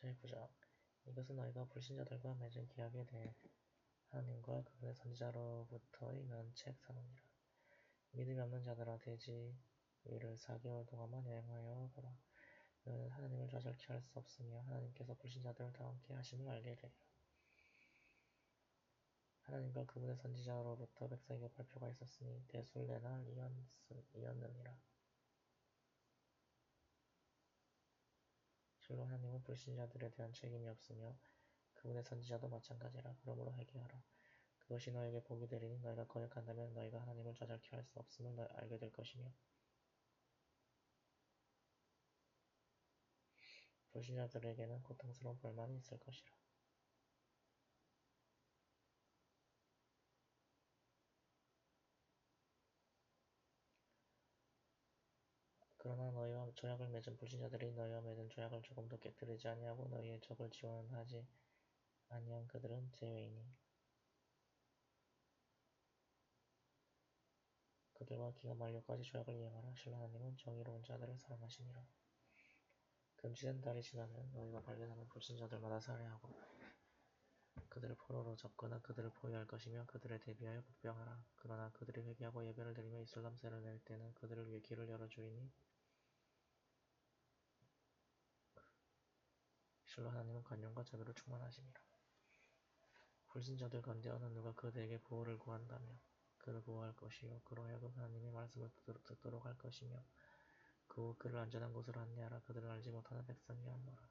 제9장 이것은 너희가 불신자들과 맺은 계약에 대해 하나님과 그분의 선지자로부터의 면책 선언이라. 믿음이 없는 자들아 대지 위를 4개월 동안만 여행하여 보라. 너희는 하나님을 좌절케 할 수 없으며 하나님께서 불신자들을 다 함께 하심을 알게 되리라. 하나님과 그분의 선지자로부터 백성에게 발표가 있었으니 대술레날 이었느니라. 실로 하나님은 불신자들에 대한 책임이 없으며 그분의 선지자도 마찬가지라. 그러므로 회개하라. 그것이 너에게 복이 되리니 너희가 거역한다면 너희가 하나님을 좌절케 할 수 없음을 알게 될 것이며 불신자들에게는 고통스러운 벌만이 있을 것이라. 그러나 너희와 조약을 맺은 불신자들이 너희와 맺은 조약을 조금도 깨뜨리지 아니하고 너희의 적을 지원하지 아니한 그들은 제외이니 그들과 기가 만료까지 조약을 이행하라. 실로 하나님은 정의로운 자들을 사랑하시니라. 금지된 달이 지나면 너희가 발견하는 불신자들마다 살해하고 그들을 포로로 잡거나 그들을 포위할 것이며 그들에 대비하여 복병하라. 그러나 그들이 회개하고 예배를 드리며 이슬람세를 낼 때는 그들을 위해 길을 열어주이니 실로 하나님은 관용과 자비로 충만하심이라. 불신자들 가운데 어느 누가 그들에게 보호를 구한다며 그를 보호할 것이요 그로 하여금 하나님의 말씀을 듣도록 할 것이며 그 후 그를 안전한 곳으로 안내하라. 그들을 알지 못하는 백성이었노라.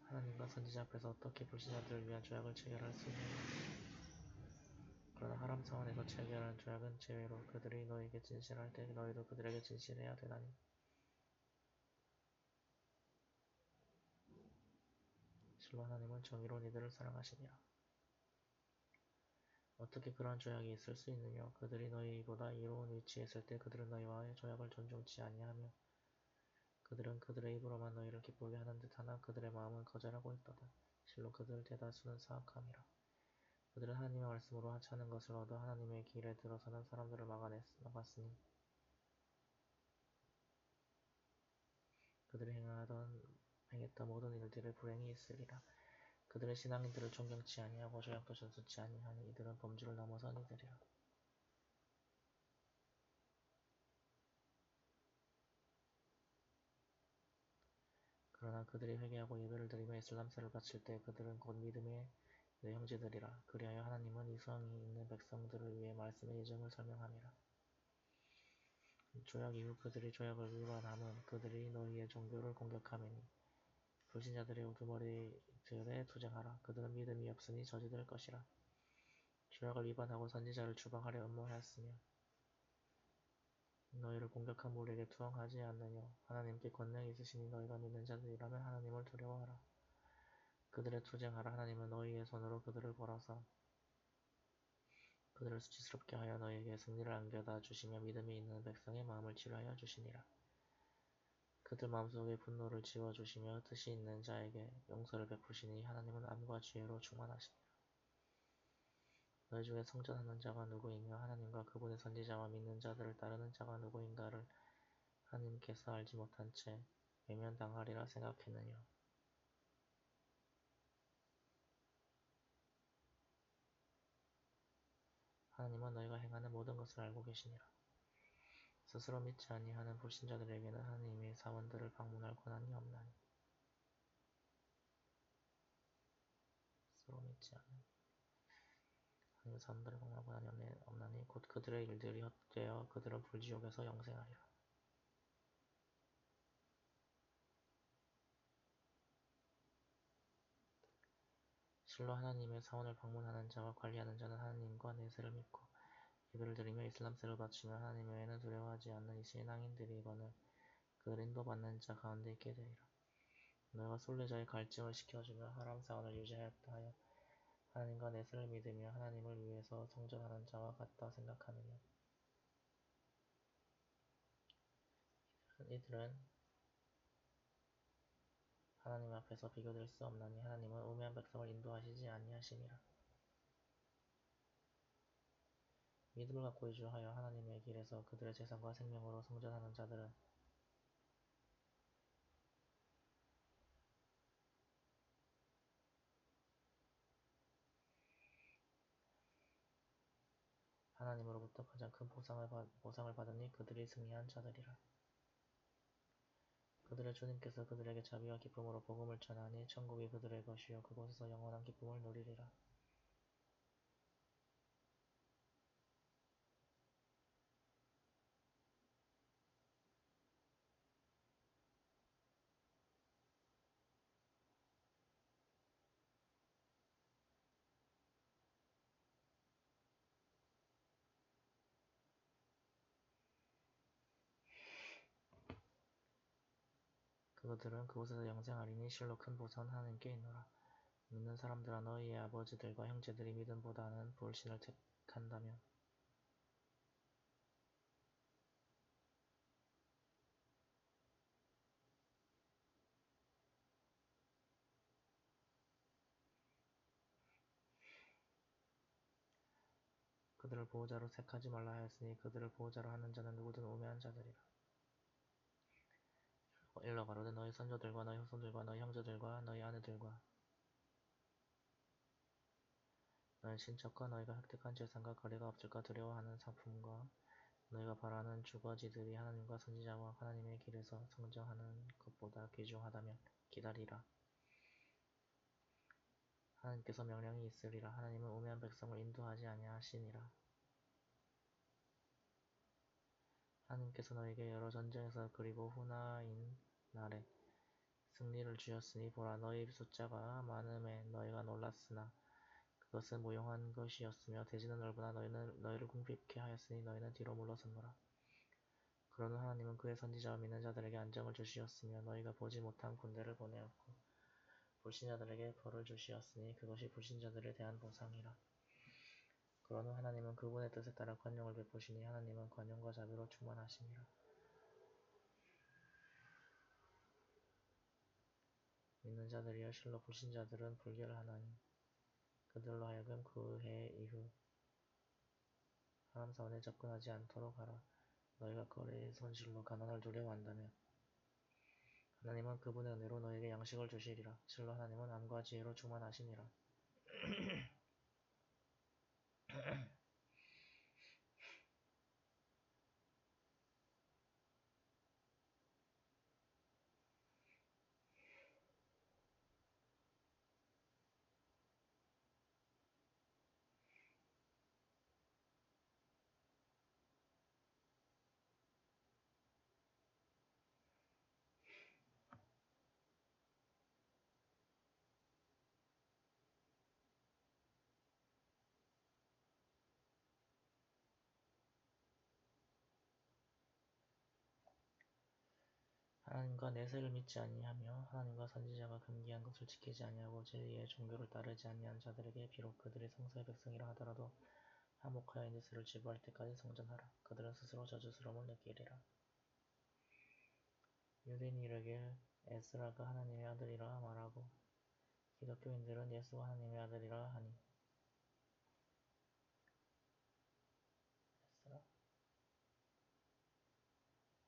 하나님과 선지자 앞에서 어떻게 불신자들을 위한 조약을 체결할 수 있느냐. 그러나 하람 사원에서 체결한 조약은 제외로 그들이 너희에게 진실할 때 너희도 그들에게 진실해야 되나니 실로 하나님은 정의로운 이들을 사랑하시니라. 어떻게 그러한 조약이 있을 수 있느냐. 그들이 너희보다 이로운 위치에 있을 때 그들은 너희와의 조약을 존중치 아니하며 그들은 그들의 입으로만 너희를 기쁘게 하는 듯하나 그들의 마음은 거절하고 있도다. 실로 그들 대다수는 사악함이라. 그들은 하나님의 말씀으로 하찮은 것을 얻어 하나님의 길에 들어서는 사람들을 막았으니 그들이 행했던 모든 일들에 불행이 있으리라. 그들의 신앙인들을 존경치 아니하고 조약도 준수치 아니하니 이들은 범주를 넘어선 이들이라. 그러나 그들이 회개하고 예배를 드리며 이슬람세를 바칠 때 그들은 곧 믿음의 내 형제들이라. 그리하여 하나님은 이성이 있는 백성들을 위해 말씀의 예정을 설명함이라. 조약 이후 그들이 조약을 위반함은 그들이 너희의 종교를 공격함이니 불신자들의 우두머리들에 투쟁하라. 그들은 믿음이 없으니 저지될 것이라. 조약을 위반하고 선지자를 추방하려 음모하였으며 너희를 공격한 무리에게 투항하지 않느뇨. 하나님께 권능이 있으시니 너희가 믿는 자들이라면 하나님을 두려워하라. 그들의 투쟁하라. 하나님은 너희의 손으로 그들을 벌어서 그들을 수치스럽게 하여 너희에게 승리를 안겨다 주시며 믿음이 있는 백성의 마음을 치료하여 주시니라. 그들 마음속의 분노를 지워주시며 뜻이 있는 자에게 용서를 베푸시니 하나님은 암과 지혜로 충만하시니라. 너희 중에 성전하는 자가 누구이며 하나님과 그분의 선지자와 믿는 자들을 따르는 자가 누구인가를 하나님께서 알지 못한 채 외면당하리라 생각했느냐. 하나님은 너희가 행하는 모든 것을 알고 계시니라. 스스로 믿지 아니하는 불신자들에게는 하나님의 사원들을 방문할 권한이 없나니 스스로 믿지 않는 하나님의 사원들을 방문할 권한이 없나니 곧 그들의 일들이 헛되어 그들은 불지옥에서 영생하리라. 실로 하나님의 사원을 방문하는 자와 관리하는 자는 하나님과 내세를 믿고 예배를 드리며 이슬람세를 바치며 하나님 외에는 두려워하지 않는 이 신앙인들이거늘 그들 인도받는 자 가운데 있게 되리라. 너희가 순례자의 갈증을 식혀주며 하람 사원을 유지하였다 하여 하나님과 내세를 믿으며 하나님을 위해서 성전하는 자와 같다 생각하느냐. 이들은 하나님 앞에서 비교될 수 없나니 하나님은 우매한 백성을 인도하시지 아니하시니라. 믿음을 갖고 이주하여 하나님의 길에서 그들의 재산과 생명으로 성전하는 자들은 하나님으로부터 가장 큰 보상을 받으니 그들이 승리한 자들이라. 그들의 주님께서 그들에게 자비와 기쁨으로 복음을 전하니 천국이 그들의 것이요 그곳에서 영원한 기쁨을 누리리라. 그들은 그곳에서 영생하리니 실로 큰 보상은 하나님께 있노라. 믿는 사람들아, 너희의 아버지들과 형제들이 믿음보다는 불신을 택한다면 그들을 보호자로 택하지 말라 하였으니 그들을 보호자로 하는 자는 누구든 우매한 자들이라. 일러 가로되 너희 선조들과 너희 후손들과 너희 형제들과 너희 아내들과 너희 친척과 너희가 획득한 재산과 거래가 없을까 두려워하는 상품과 너희가 바라는 주거지들이 하나님과 선지자와 하나님의 길에서 성장하는 것보다 귀중하다면 기다리라. 하나님께서 명령이 있으리라. 하나님은 우매한 백성을 인도하지 아니하시니라. 하나님께서 너희에게 여러 전쟁에서 그리고 후나인 날에 승리를 주셨으니 보라, 너희 숫자가 많음에 너희가 놀랐으나 그것은 무용한 것이었으며 대지는 넓으나 너희를 궁핍케 하였으니 너희는 뒤로 물러섰노라. 그러나 하나님은 그의 선지자와 믿는 자들에게 안정을 주시었으며 너희가 보지 못한 군대를 보내었고 불신자들에게 벌을 주시었으니 그것이 불신자들에 대한 보상이라. 그러나 하나님은 그분의 뜻에 따라 관용을 베푸시니 하나님은 관용과 자비로 충만하시니라. 믿는 자들이여 실로 불신자들은 불결을 하나니 그들로 하여금 그 해 이후 하람 사원에 접근하지 않도록 하라. 너희가 거래의 손실로 가난을 두려워한다면 하나님은 그분의 은혜로 너희에게 양식을 주시리라. 실로 하나님은 암과 지혜로 충만하시니라. 하나님과 내세를 믿지 아니하며 하나님과 선지자가 금기한 것을 지키지 아니하고 진리의 종교를 따르지 아니한 자들에게 비록 그들이 성서의 백성이라 하더라도 한몫하여 내세를 지불할 때까지 성전하라. 그들은 스스로 저주스러움을 느끼리라. 유대인이 이르길 에스라가 하나님의 아들이라 말하고 기독교인들은 예수가 하나님의 아들이라 하니 에스라?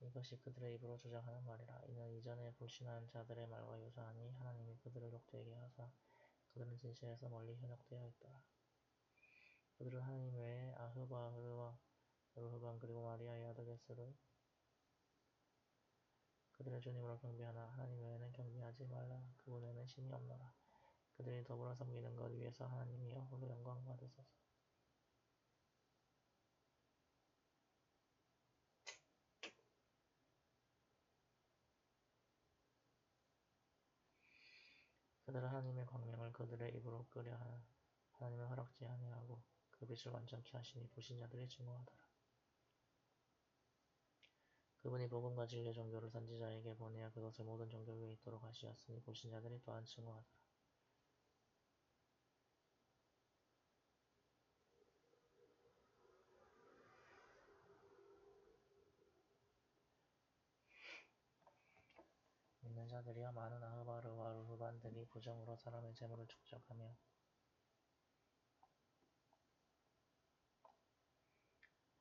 이것이 그들의 입으로 주장하는 말이라. 이는 이전에 불신한 자들의 말과 유사하니 하나님이 그들을 욕되게 하사 그들은 진실에서 멀리 현혹되어 있더라. 그들은 하나님 외에 아흐바르와 여르흐반 그리고 마리아의 아들 예수를 그들의 주님으로 경배하나 하나님 외에는 경배하지 말라. 그분 외에는 신이 없노라. 그들이 더불어 섬기는 것 위에서 하나님이여 홀로 영광 받으소서. 그들은 하나님의 광명을 그들의 입으로 끄려 하나 하나님은 허락지 아니하고 그 빛을 완전케 하시니 불신자들이 증오하더라. 그분이 복음과 진리의 종교를 선지자에게 보내어 그것을 모든 종교 위에 있도록 하시었으니 불신자들이 또한 증오하더라. 믿는 자들이여 많은 아흐바르와 르후반들이 부정으로 사람의 재물을 축적하며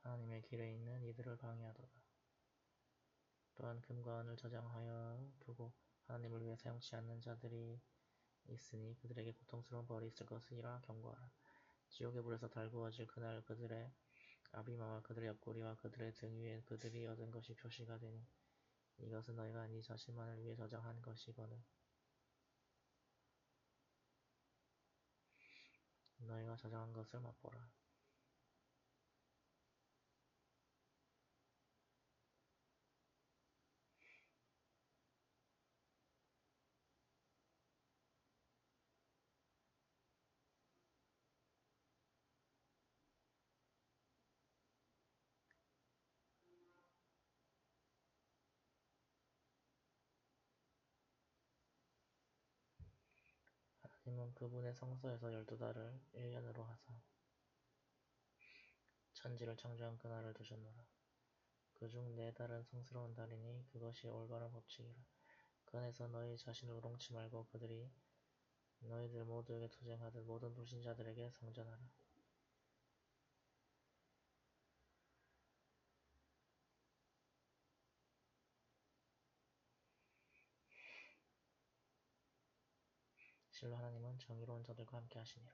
하나님의 길에 있는 이들을 방해하도다. 또한 금과 은을 저장하여 두고 하나님을 위해 사용치 않는 자들이 있으니 그들에게 고통스러운 벌이 있을 것이라 경고하라. 지옥의 불에서 달구어질 그날 그들의 아비마와 그들의 옆구리와 그들의 등 위에 그들이 얻은 것이 표시가 되니 이것은 너희가 네 자신만을 위해 저장한 것이거늘 너희가 저장한 것을 맛보라. 하나님은 그분의 성소에서 12달을 1년으로 하사 천지를 창조한 그날을 두셨노라. 그중 4달은 성스러운 달이니 그것이 올바른 법칙이라. 그 안에서 너희 자신을 우롱치 말고 그들이 너희들 모두에게 투쟁하듯 모든 불신자들에게 성전하라. 실로 하나님은 정의로운 자들과 함께 하시니라.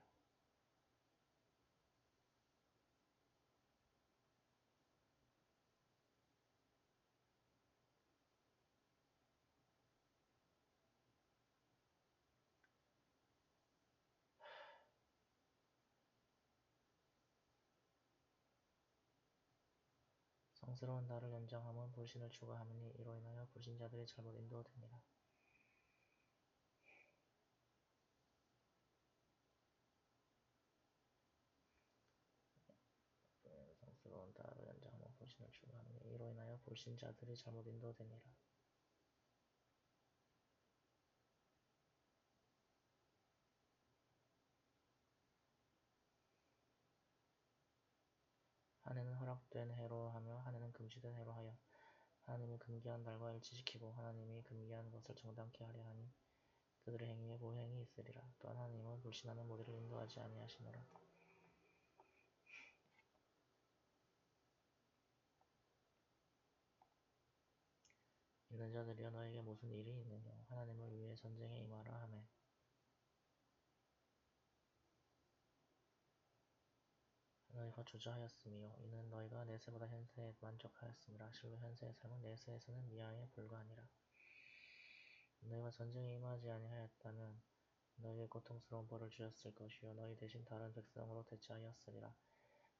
성스러운 달을 연장함은 불신을 추가함이니 이로 인하여 불신자들이 잘못 인도되니라. 성스러운 달을 연장함은 불신을 추가함이니 이로 인하여 불신자들이 잘못 인도되니라. 한 해는 허락된 해로 하며 한 해는 금지된 해로 하여 하나님이 금기한 달과 일치시키고 하나님이 금기한 것을 정당케 하려 하니 그들의 행위에 보행이 있으리라. 또한 하나님은 불신하는 무리를 인도하지 아니하시노라. 있는 자들이여 너에게 무슨 일이 있느냐 하나님을 위해 전쟁에 임하라 하매 너희가 주저하였으며 이는 너희가 내세보다 현세에 만족하였음이라. 실로 현세의 삶은 내세에서는 미화에 불과하니라. 너희가 전쟁에 임하지 아니하였다면 너희에게 고통스러운 벌을 주셨을 것이요 너희 대신 다른 백성으로 대체하였으리라.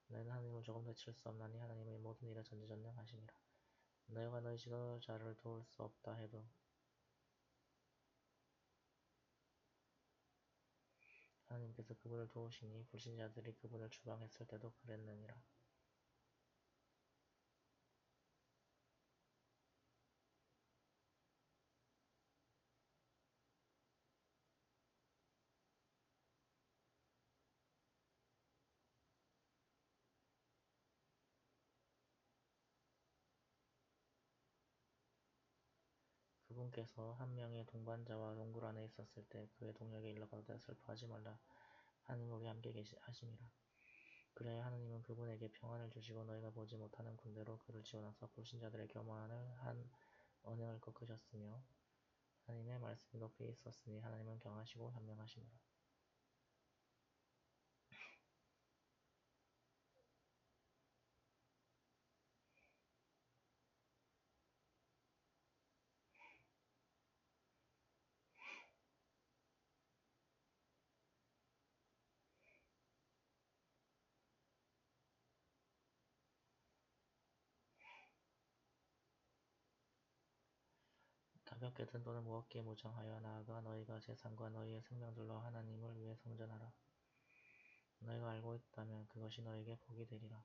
너희는 하나님을 조금 대칠 수 없나니 하나님의 모든 일에 전지전능하시니라. 너희가 너희 지도자를 도울 수 없다 해도 하나님께서 그분을 도우시니 불신자들이 그분을 추방했을 때도 그랬느니라. 그분께서 한 명의 동반자와 동굴 안에 있었을 때 그의 동역에 일러가로되 슬퍼하지 말라 하나님은 우리와 함께 하심이라. 그리하여 하나님은 그분에게 평안을 주시고 너희가 보지 못하는 군대로 그를 지원하사 불신자들의 교만을 한 언행을 꺾으셨으며 하나님의 말씀이 높이 있었으니 하나님은 경하시고 현명하시니라. 가볍게 든 돈을 무겁게 무장하여 나아가 너희가 재산과 너희의 생명들로 하나님을 위해 성전하라. 너희가 알고 있다면 그것이 너희에게 복이 되리라.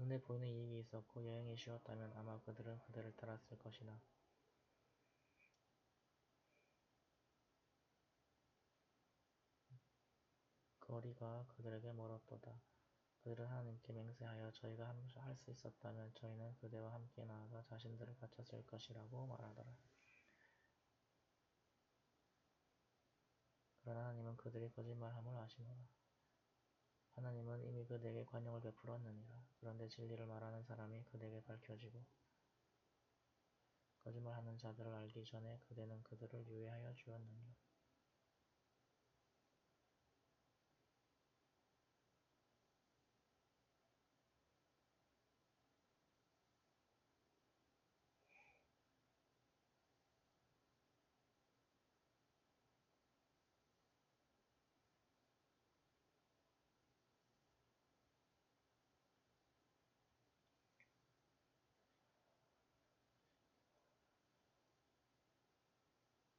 눈에 보이는 이익이 있었고 여행이 쉬웠다면 아마 그들은 그대를 따랐을 것이나 거리가 그들에게 멀었도다. 그들은 하나님께 맹세하여 저희가 할 수 있었다면 저희는 그대와 함께 나아가 자신들을 바쳤을 것이라고 말하더라. 그러나 하나님은 그들이 거짓말함을 아시노라. 하나님은 이미 그들에게 관용을 베풀었느니라. 그런데 진리를 말하는 사람이 그들에게 밝혀지고 거짓말하는 자들을 알기 전에 그대는 그들을 유예하여 주었느니라.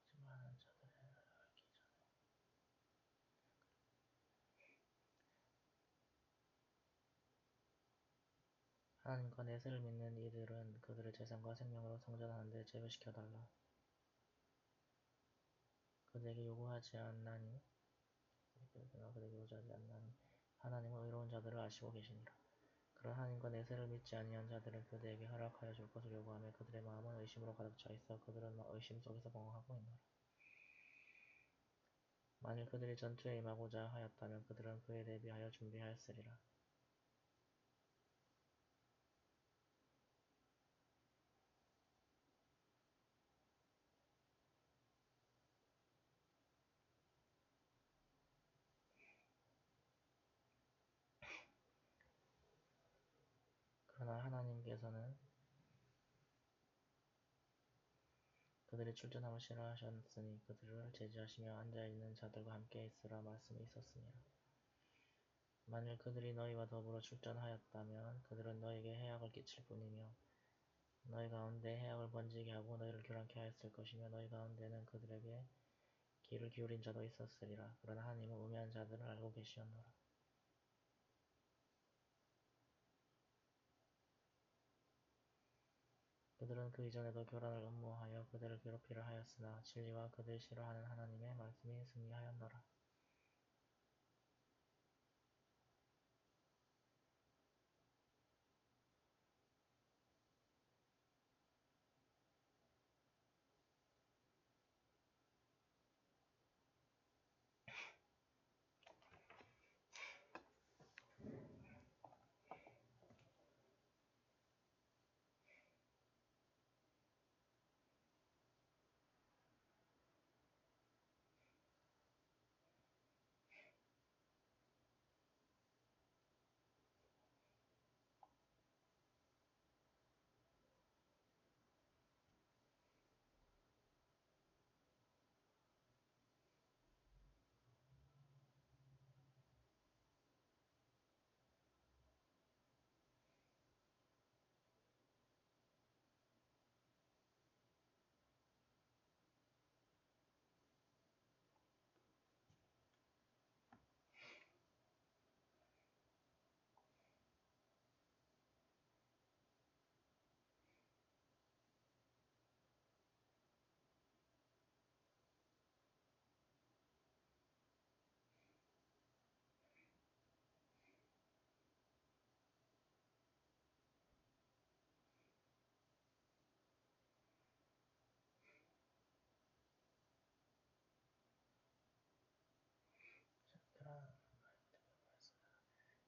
거짓말하는 자들을 알기 전에 하나님과 내세를 믿는 이들은 그들의 재산과 생명으로 성전하는 데 제거시켜달라. 그들에게 요구하지 않나니 하나님은 의로운 자들을 아시고 계시니라. 그런 하나님과 내세를 믿지 아니한 자들은 그들에게 허락하여 줄 것을 요구하며 그들의 마음은 의심으로 가득 차 있어 그들은 의심 속에서 방황하고 있노라. 만일 그들이 전투에 임하고자 하였다면 그들은 그에 대비하여 준비하였으리라. 그러나 하나님께서는 그들이 출전함을 싫어하셨으니 그들을 제지하시며 앉아있는 자들과 함께 있으라 말씀이 있었으니라. 만일 그들이 너희와 더불어 출전하였다면 그들은 너희에게 해악을 끼칠 뿐이며 너희 가운데 해악을 번지게 하고 너희를 교란케 하였을 것이며 너희 가운데는 그들에게 귀를 기울인 자도 있었으리라. 그러나 하나님은 우매한 자들을 알고 계시었노라. 그들은 그 이전에도 교란을 음모하여 그들을 괴롭히려 하였으나 진리와 그들 싫어하는 하나님의 말씀이 승리하였노라.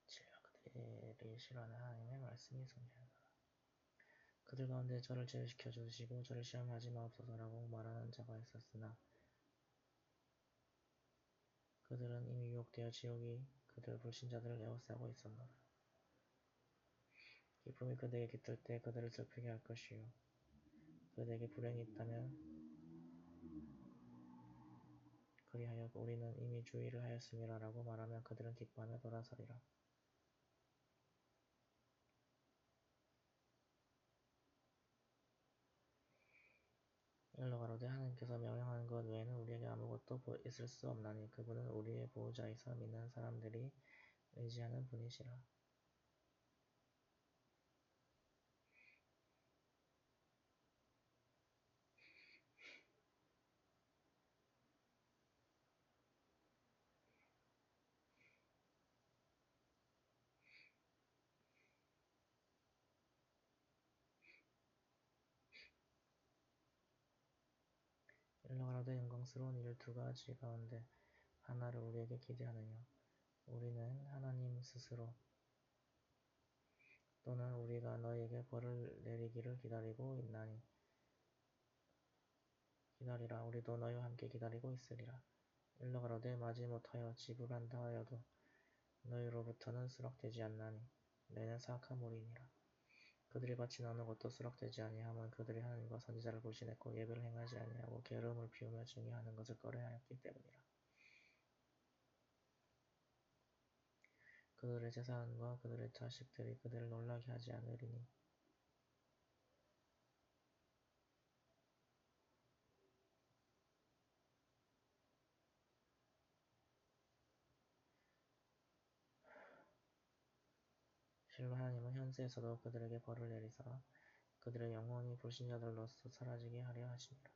진리와 그들이 싫어하는 하나님의 말씀이 승리하였노라. 그들 가운데 저를 제외시켜 주시고 저를 시험에 하지 마옵소서라고 말하는 자가 있었으나 그들은 이미 유혹되어 지옥이 그들 불신자들을 에워싸고 있었노라. 기쁨이 그들에게 깃들 때 그들을 슬프게 할 것이요 그들에게 불행이 있다면 그리하여 우리는 이미 주의를 하였음이라 라고 말하면 그들은 기뻐하며 돌아서리라. 일러 가로되 하나님께서 명령하는 것 외에는 우리에게 아무것도 있을 수 없나니 그분은 우리의 보호자이사 믿는 사람들이 의지하는 분이시라. 가로되 영광스러운 일 두 가지 가운데 하나를 우리에게 기대하느냐. 우리는 하나님 스스로 또는 우리가 너희에게 벌을 내리기를 기다리고 있나니 기다리라. 우리도 너희와 함께 기다리고 있으리라. 일러 가로되 마지못하여 지불한다 하여도 너희로부터는 수락되지 않나니 너희는 사악한 무리이니라. 그들이 바친 어느 것도 수락되지 아니함은 그들이 하나님과 선지자를 불신했고 예배를 행하지 아니하고 게으름을 피우며 증여하는 것을 꺼려하였기 때문이라. 그들의 재산과 그들의 자식들이 그들을 놀라게 하지 않으리니 실로 하나님은 현세에서도 그들에게 벌을 내리사 그들의 영혼이 불신자들로서 사라지게 하려 하시니라.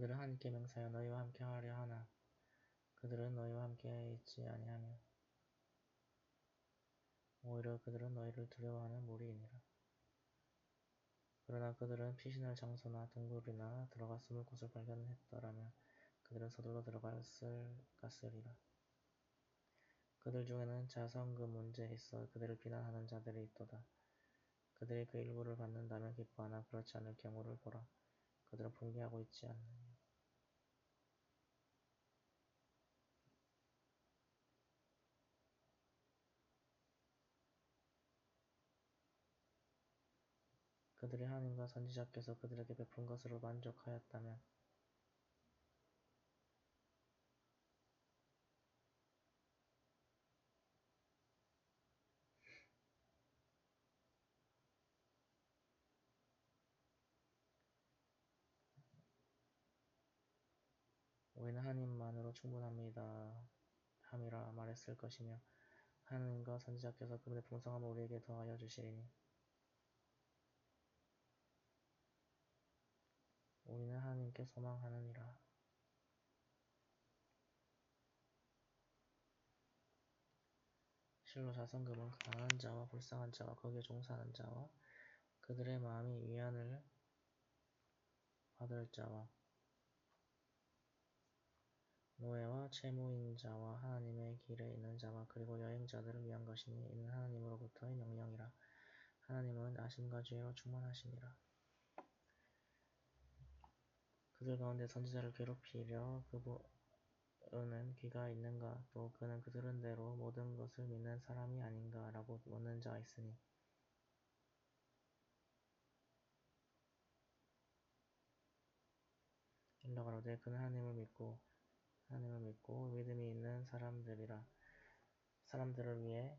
그들은 하나님께 맹세하여 너희와 함께 하려 하나 그들은 너희와 함께 있지 아니하며 오히려 그들은 너희를 두려워하는 무리이니라. 그러나 그들은 피신할 장소나 동굴이나 들어가 숨을 곳을 발견했더라면 그들은 서둘러 들어갔으리라. 그들 중에는 자성금 문제에 있어 그들을 비난하는 자들이 있도다. 그들이 그 일부를 받는다면 기뻐하나 그렇지 않을 경우를 보라. 그들은 분개하고 있지 않느냐. 그들이 하나님과 선지자께서 그들에게 베푼 것으로 만족하였다면 우리는 하나님만으로 충분합니다 함이라 말했을 것이며 하나님과 선지자께서 그분의 풍성함을 우리에게 더하여 주시리니 우리는 하나님께 소망하느니라. 실로 자성금은 가난한 자와 불쌍한 자와 거기에 종사하는 자와 그들의 마음이 위안을 받을 자와 노예와 채무인 자와 하나님의 길에 있는 자와 그리고 여행자들을 위한 것이니 이는 하나님으로부터의 명령이라. 하나님은 아심과 지혜로 충만하시니라. 그들 가운데 선지자를 괴롭히려 그분은 귀가 있는가 또 그는 그 들은 대로 모든 것을 믿는 사람이 아닌가 라고 묻는 자가 있으니 일러 가로되 그는 하나님을 믿고 믿음이 있는 사람들을 위해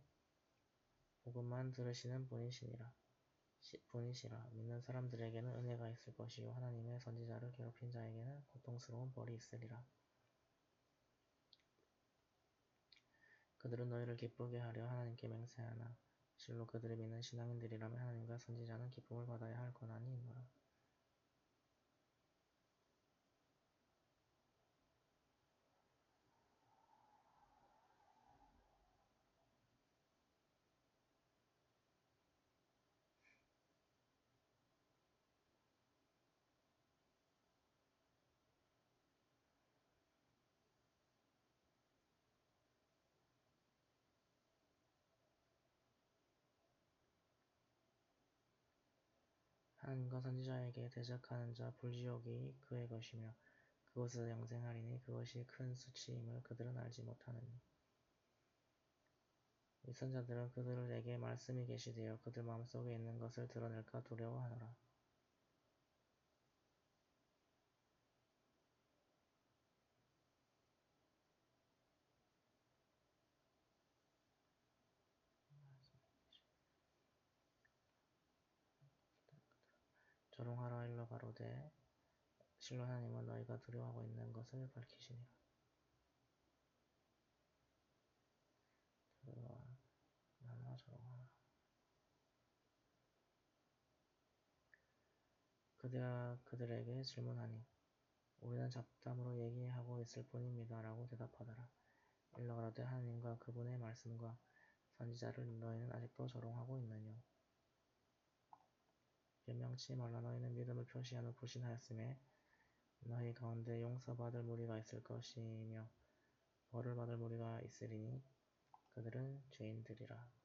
복음만 들으시는 분이시라. 믿는 사람들에게는 은혜가 있을 것이요 하나님의 선지자를 괴롭힌 자에게는 고통스러운 벌이 있으리라. 그들은 너희를 기쁘게 하려 하나님께 맹세하나 실로 그들이 믿는 신앙인들이라면 하나님과 선지자는 기쁨을 받아야 할 권한이 있노라. 하나님과 선지자에게 대적하는 자 불지옥이 그의 것이며 그곳에서 영생하리니 그것이 큰 수치임을 그들은 알지 못하느니 이 선자들은 그들에게 말씀이 계시되어 그들 마음속에 있는 것을 드러낼까 두려워하노라. 조롱하라 일러 가로되 실로 하나님은 너희가 두려워하고 있는 것을 밝히시니라. 두려워하나 조롱하라. 그대가 그들에게 질문하니 우리는 잡담으로 얘기하고 있을 뿐입니다 라고 대답하더라. 일러 가로되 하나님과 그분의 말씀과 선지자를 너희는 아직도 조롱하고 있느뇨. 변명치 말라. 너희는 믿음을 표시하며 불신하였음에 너희 가운데 용서받을 무리가 있을 것이며 벌을 받을 무리가 있으리니 그들은 죄인들이라.